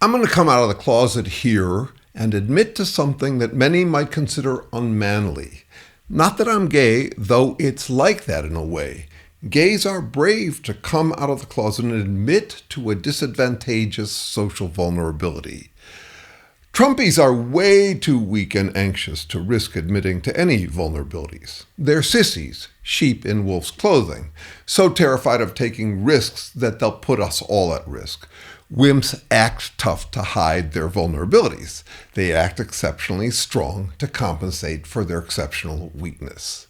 I'm going to come out of the closet here and admit to something that many might consider unmanly. Not that I'm gay, though it's like that in a way. Gays are brave to come out of the closet and admit to a disadvantageous social vulnerability. Trumpies are way too weak and anxious to risk admitting to any vulnerabilities. They're sissies, sheep in wolf's clothing, so terrified of taking risks that they'll put us all at risk. Wimps act tough to hide their vulnerabilities. They act exceptionally strong to compensate for their exceptional weakness.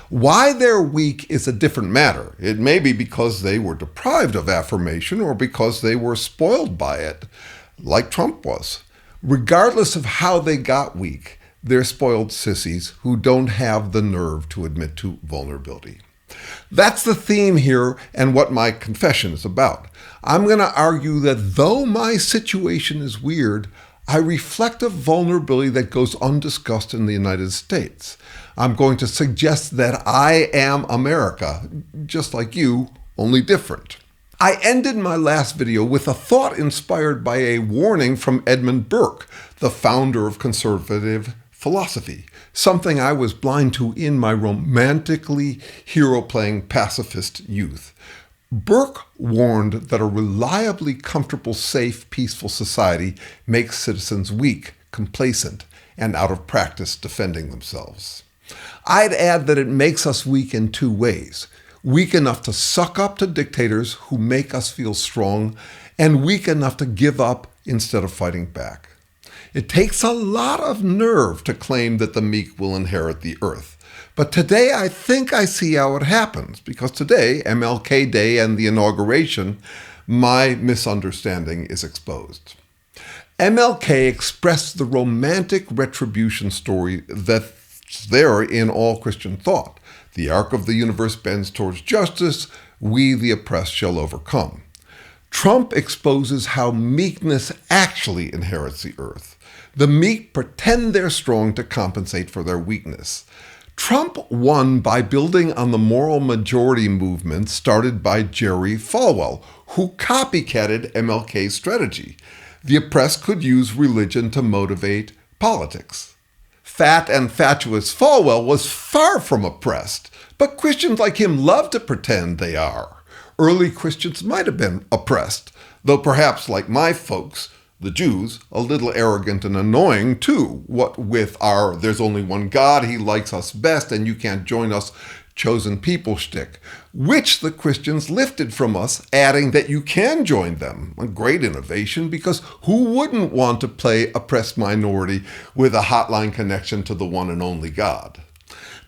Why they're weak is a different matter. It may be because they were deprived of affirmation or because they were spoiled by it, like Trump was. Regardless of how they got weak, they're spoiled sissies who don't have the nerve to admit to vulnerability. That's the theme here and what my confession is about. I'm going to argue that though my situation is weird, I reflect a vulnerability that goes undiscussed in the United States. I'm going to suggest that I am America, just like you, only different. I ended my last video with a thought inspired by a warning from Edmund Burke, the founder of conservative philosophy, something I was blind to in my romantically hero-playing pacifist youth. Burke warned that a reliably comfortable, safe, peaceful society makes citizens weak, complacent, and out of practice defending themselves. I'd add that it makes us weak in two ways. Weak enough to suck up to dictators who make us feel strong, and weak enough to give up instead of fighting back. It takes a lot of nerve to claim that the meek will inherit the earth. But today I think I see how it happens, because today, MLK Day and the Inauguration, my misunderstanding is exposed. MLK expressed the romantic retribution story that's there in all Christian thought. The arc of the universe bends towards justice, we the oppressed shall overcome. Trump exposes how meekness actually inherits the earth. The meek pretend they're strong to compensate for their weakness. Trump won by building on the moral majority movement started by Jerry Falwell, who copycatted MLK's strategy. The oppressed could use religion to motivate politics. Fat and fatuous Falwell was far from oppressed, but Christians like him love to pretend they are. Early Christians might have been oppressed, though perhaps like my folks, the Jews, a little arrogant and annoying too, what with our "there's only one God, he likes us best, and you can't join us" chosen people shtick, which the Christians lifted from us, adding that you can join them. A great innovation, because who wouldn't want to play oppressed minority with a hotline connection to the one and only God?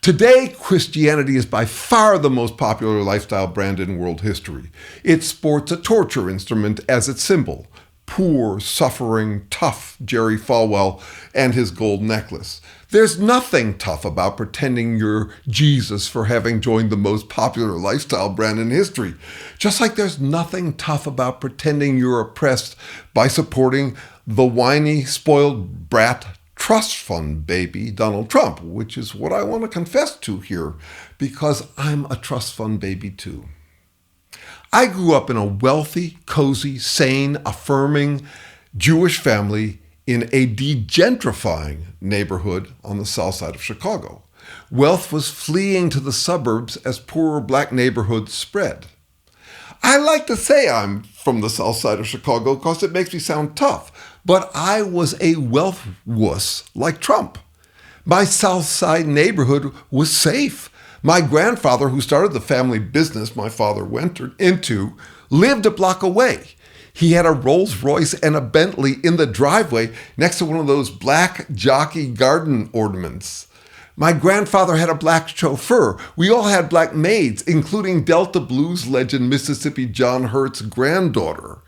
Today, Christianity is by far the most popular lifestyle brand in world history. It sports a torture instrument as its symbol. Poor, suffering, tough Jerry Falwell and his gold necklace. There's nothing tough about pretending you're Jesus for having joined the most popular lifestyle brand in history. Just like there's nothing tough about pretending you're oppressed by supporting the whiny, spoiled brat trust fund baby Donald Trump, which is what I want to confess to here, because I'm a trust fund baby too. I grew up in a wealthy, cozy, sane, affirming Jewish family in a degentrifying neighborhood on the south side of Chicago. Wealth was fleeing to the suburbs as poorer black neighborhoods spread. I like to say I'm from the south side of Chicago because it makes me sound tough, but I was a wealth wuss like Trump. My south side neighborhood was safe. My grandfather, who started the family business my father went into, lived a block away. He had a Rolls Royce and a Bentley in the driveway next to one of those black jockey garden ornaments. My grandfather had a black chauffeur. We all had black maids, including Delta blues legend Mississippi John Hurt's granddaughter.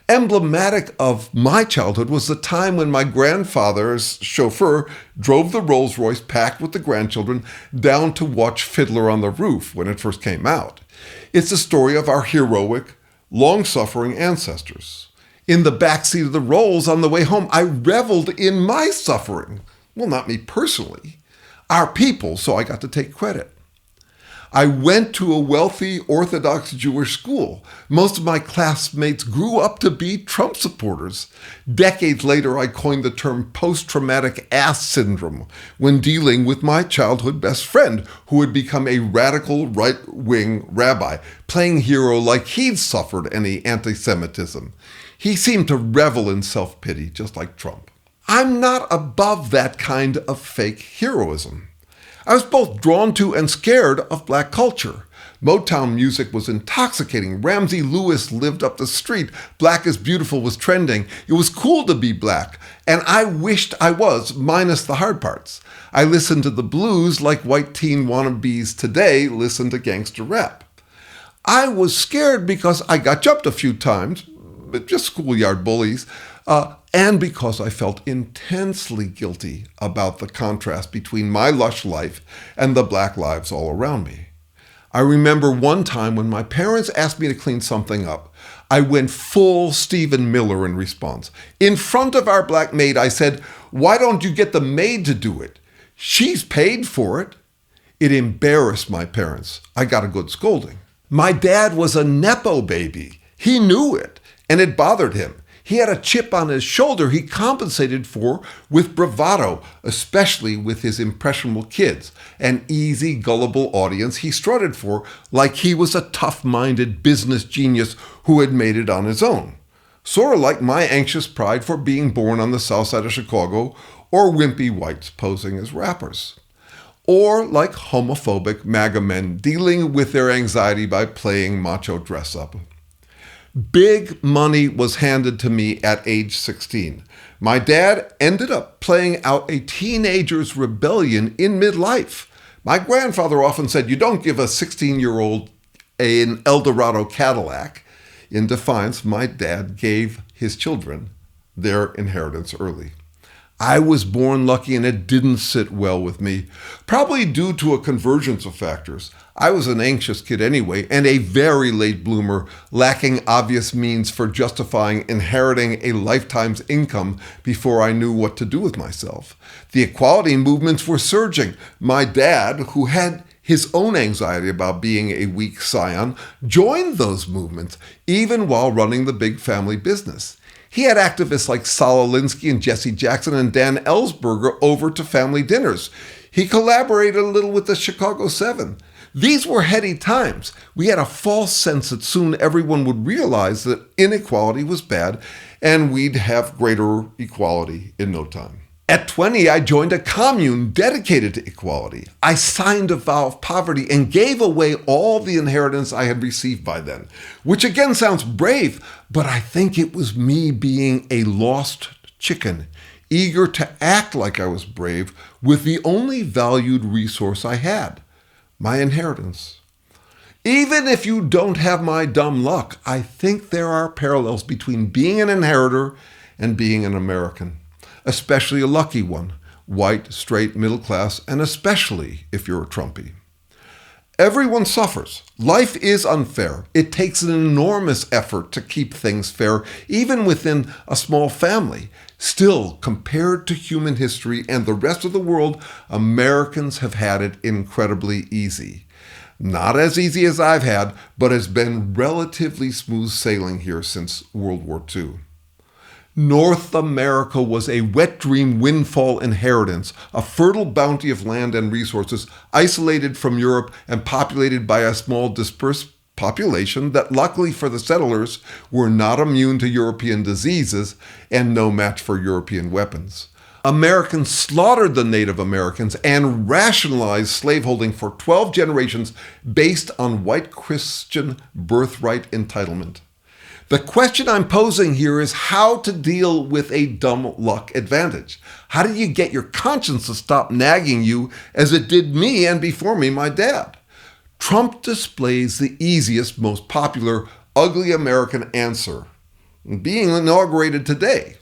Emblematic of my childhood was the time when my grandfather's chauffeur drove the Rolls Royce packed with the grandchildren down to watch Fiddler on the Roof when it first came out. It's the story of our heroic, long-suffering ancestors. In the backseat of the Rolls on the way home, I reveled in my suffering. Well, not me personally. Our people, so I got to take credit. I went to a wealthy Orthodox Jewish school. Most of my classmates grew up to be Trump supporters. Decades later, I coined the term post-traumatic ass syndrome when dealing with my childhood best friend, who had become a radical right-wing rabbi, playing hero like he'd suffered any anti-Semitism. He seemed to revel in self-pity, just like Trump. I'm not above that kind of fake heroism. I was both drawn to and scared of black culture. Motown music was intoxicating. Ramsey Lewis lived up the street. Black is Beautiful was trending. It was cool to be black, and I wished I was, minus the hard parts. I listened to the blues like white teen wannabes today listen to gangster rap. I was scared because I got jumped a few times, just schoolyard bullies, and because I felt intensely guilty about the contrast between my lush life and the black lives all around me. I remember one time when my parents asked me to clean something up, I went full Stephen Miller in response. In front of our black maid, I said, "Why don't you get the maid to do it? She's paid for it." It embarrassed my parents. I got a good scolding. My dad was a Nepo baby. He knew it, and it bothered him. He had a chip on his shoulder he compensated for with bravado, especially with his impressionable kids, an easy, gullible audience he strutted for like he was a tough-minded business genius who had made it on his own. Sort of like my anxious pride for being born on the south side of Chicago, or wimpy whites posing as rappers. Or like homophobic MAGA men dealing with their anxiety by playing macho dress-up. Big money was handed to me at age 16. My dad ended up playing out a teenager's rebellion in midlife. My grandfather often said, "You don't give a 16-year-old an Eldorado Cadillac." In defiance, my dad gave his children their inheritance early. I was born lucky and it didn't sit well with me, probably due to a convergence of factors. I was an anxious kid anyway, and a very late bloomer, lacking obvious means for justifying inheriting a lifetime's income before I knew what to do with myself. The equality movements were surging. My dad, who had his own anxiety about being a weak scion, joined those movements, even while running the big family business. He had activists like Saul Alinsky and Jesse Jackson and Dan Ellsberger over to family dinners. He collaborated a little with the Chicago 7. These were heady times. We had a false sense that soon everyone would realize that inequality was bad and we'd have greater equality in no time. At 20, I joined a commune dedicated to equality. I signed a vow of poverty and gave away all the inheritance I had received by then, which again sounds brave, but I think it was me being a lost chicken, eager to act like I was brave with the only valued resource I had, my inheritance. Even if you don't have my dumb luck, I think there are parallels between being an inheritor and being an American. Especially a lucky one, white, straight, middle class, and especially if you're a Trumpy. Everyone suffers. Life is unfair. It takes an enormous effort to keep things fair, even within a small family. Still, compared to human history and the rest of the world, Americans have had it incredibly easy. Not as easy as I've had, but has been relatively smooth sailing here since World War II. North America was a wet dream windfall inheritance, a fertile bounty of land and resources, isolated from Europe and populated by a small dispersed population that, luckily for the settlers, were not immune to European diseases and no match for European weapons. Americans slaughtered the Native Americans and rationalized slaveholding for 12 generations based on white Christian birthright entitlement. The question I'm posing here is how to deal with a dumb luck advantage. How do you get your conscience to stop nagging you as it did me and before me, my dad? Trump displays the easiest, most popular, ugly American answer, being inaugurated today.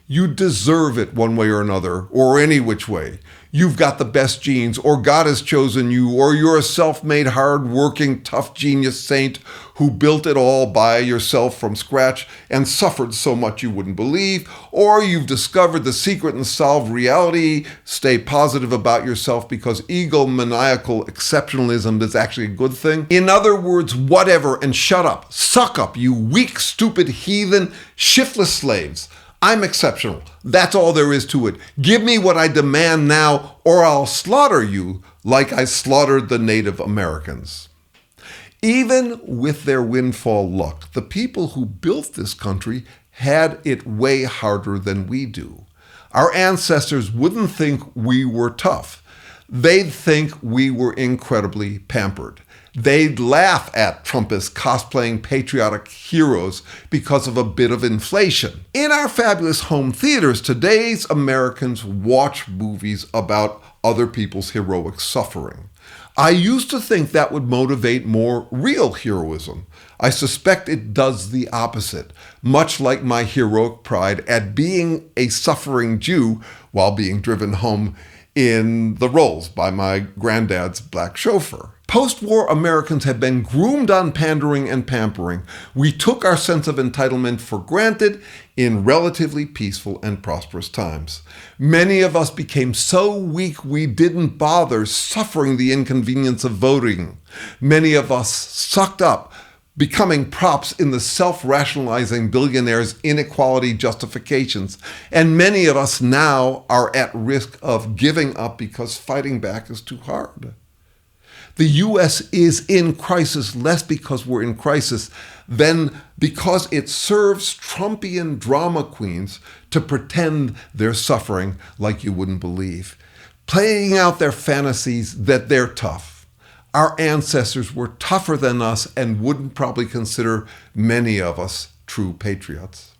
You deserve it one way or another, or any which way. You've got the best genes, or God has chosen you, or you're a self-made, hard-working, tough genius saint who built it all by yourself from scratch and suffered so much you wouldn't believe, or you've discovered the secret and solved reality. Stay positive about yourself because egomaniacal exceptionalism is actually a good thing. In other words, whatever, and shut up. Suck up, you weak, stupid, heathen, shiftless slaves. I'm exceptional. That's all there is to it. Give me what I demand now, or I'll slaughter you like I slaughtered the Native Americans. Even with their windfall luck, the people who built this country had it way harder than we do. Our ancestors wouldn't think we were tough. They'd think we were incredibly pampered. They'd laugh at Trumpists cosplaying patriotic heroes because of a bit of inflation. In our fabulous home theaters, today's Americans watch movies about other people's heroic suffering. I used to think that would motivate more real heroism. I suspect it does the opposite, much like my heroic pride at being a suffering Jew while being driven home in the rolls by my granddad's black chauffeur. Post-war Americans have been groomed on pandering and pampering. We took our sense of entitlement for granted in relatively peaceful and prosperous times. Many of us became so weak we didn't bother suffering the inconvenience of voting. Many of us sucked up, becoming props in the self-rationalizing billionaires' inequality justifications. And many of us now are at risk of giving up because fighting back is too hard. The U.S. is in crisis less because we're in crisis than because it serves Trumpian drama queens to pretend they're suffering like you wouldn't believe, playing out their fantasies that they're tough. Our ancestors were tougher than us and wouldn't probably consider many of us true patriots.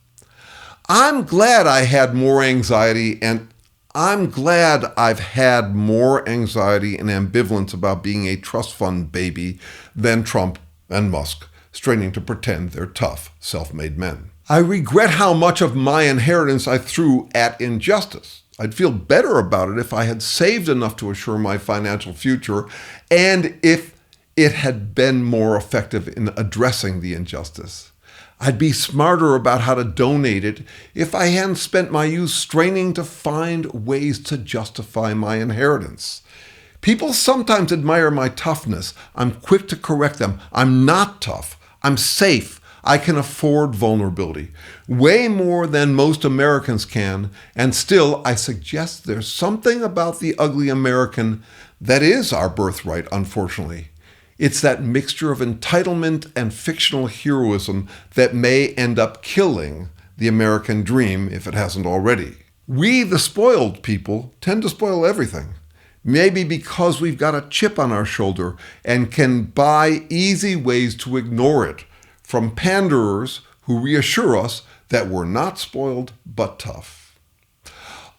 I'm glad I had more anxiety and I'm glad I've had more anxiety and ambivalence about being a trust fund baby than Trump and Musk, straining to pretend they're tough, self-made men. I regret how much of my inheritance I threw at injustice. I'd feel better about it if I had saved enough to assure my financial future and if it had been more effective in addressing the injustice. I'd be smarter about how to donate it if I hadn't spent my youth straining to find ways to justify my inheritance. People sometimes admire my toughness. I'm quick to correct them. I'm not tough. I'm safe. I can afford vulnerability. Way more than most Americans can, and still I suggest there's something about the ugly American that is our birthright, unfortunately. It's that mixture of entitlement and fictional heroism that may end up killing the American dream if it hasn't already. We, the spoiled people, tend to spoil everything. Maybe because we've got a chip on our shoulder and can buy easy ways to ignore it from panderers who reassure us that we're not spoiled but tough.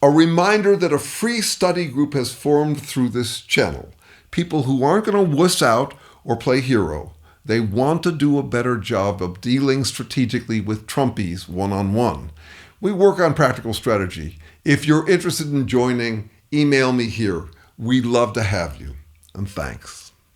A reminder that a free study group has formed through this channel. People who aren't going to wuss out or play hero. They want to do a better job of dealing strategically with Trumpies one-on-one. We work on practical strategy. If you're interested in joining, email me here. We'd love to have you. And thanks.